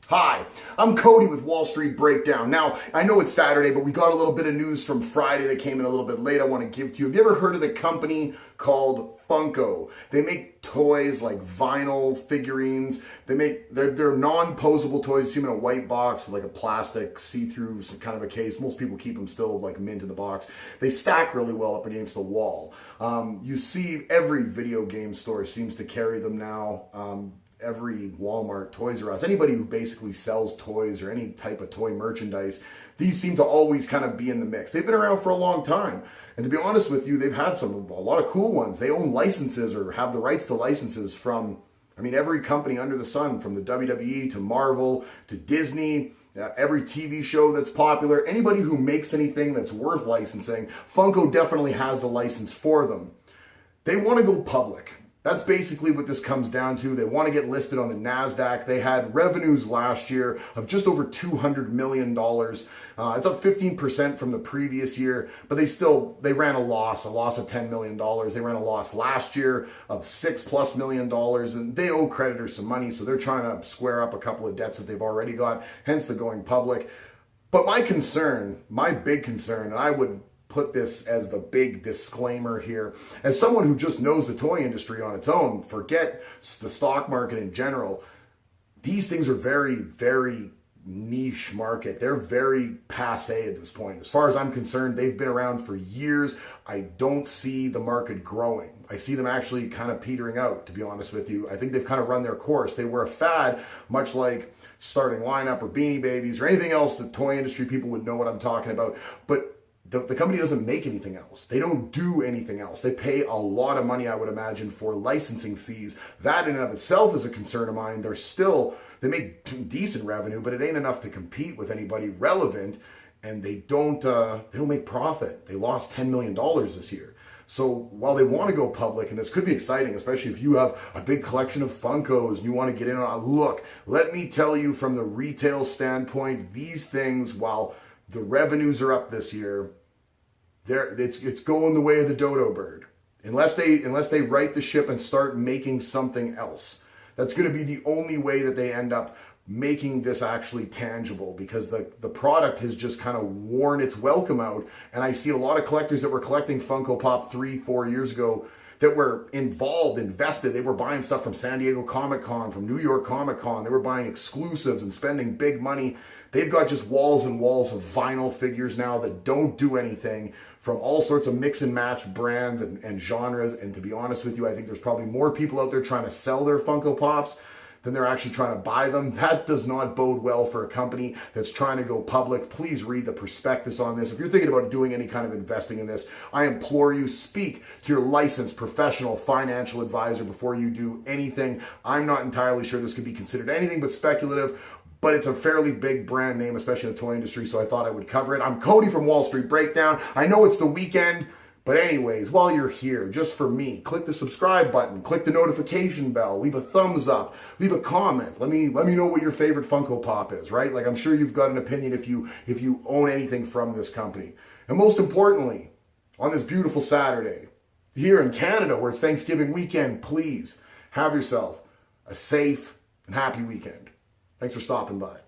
Hi, I'm Cody with Wall Street Breakdown. Now, I know it's Saturday, but we got a little bit of news from Friday that came in a little bit late I want to give to you. Have you ever heard of the company called Funko? They make toys like vinyl figurines. They're non-posable toys. You see them in a white box with like a plastic see-through kind of a case. Most people keep them still like mint in the box. They stack really well up against the wall. You see every video game store seems to carry them now. Every Walmart, Toys R Us, anybody who basically sells toys or any type of toy merchandise, these seem to always kind of be in the mix. They've been around for a long time. And to be honest with you, they've had a lot of cool ones. They own licenses or have the rights to licenses from, every company under the sun, from the WWE to Marvel to Disney, every TV show that's popular. Anybody who makes anything that's worth licensing, Funko definitely has the license for them. They want to go public. That's basically what this comes down to. They want to get listed on the Nasdaq. They had revenues last year of just over $200 million. It's up 15% from the previous year, but they ran a loss of $10 million. They ran a loss last year of $6+ million, and they owe creditors some money, so they're trying to square up a couple of debts that they've already got, hence the going public. But my big concern, and I would put this as the big disclaimer here, as someone who just knows the toy industry on its own, forget the stock market in general, these things are very, very niche market. They're very passe at this point. As far as I'm concerned, they've been around for years. I don't see the market growing. I see them actually kind of petering out, to be honest with you. I think they've kind of run their course. They were a fad, much like Starting Lineup or Beanie Babies or anything else. The toy industry people would know what I'm talking about. But the company doesn't make anything else. They don't do anything else. They pay a lot of money, I would imagine, for licensing fees. That in and of itself is a concern of mine. They make decent revenue, but it ain't enough to compete with anybody relevant, and they don't make profit. They lost $10 million this year. So while they want to go public, and this could be exciting, especially if you have a big collection of Funkos and you want to get in on it, look, let me tell you from the retail standpoint, these things, while the revenues are up this year, it's going the way of the dodo bird. Unless they right the ship and start making something else. That's going to be the only way that they end up making this actually tangible, because the product has just kind of worn its welcome out. And I see a lot of collectors that were collecting Funko Pop 3-4 years ago that were invested. They were buying stuff from San Diego Comic-Con, from New York Comic-Con. They were buying exclusives and spending big money. They've got just walls and walls of vinyl figures now that don't do anything, from all sorts of mix and match brands and genres. And to be honest with you, I think there's probably more people out there trying to sell their Funko Pops than they're actually trying to buy them. That does not bode well for a company that's trying to go public. Please read the prospectus on this. If you're thinking about doing any kind of investing in this, I implore you, speak to your licensed professional financial advisor before you do anything. I'm not entirely sure this could be considered anything but speculative, but it's a fairly big brand name, especially in the toy industry, so I thought I would cover it. I'm Cody from Wall Street Breakdown. I know it's the weekend, but anyways, while you're here, just for me, click the subscribe button, click the notification bell, leave a thumbs up, leave a comment. Let me know what your favorite Funko Pop is, right? Like, I'm sure you've got an opinion if you own anything from this company. And most importantly, on this beautiful Saturday, here in Canada, where it's Thanksgiving weekend, please have yourself a safe and happy weekend. Thanks for stopping by.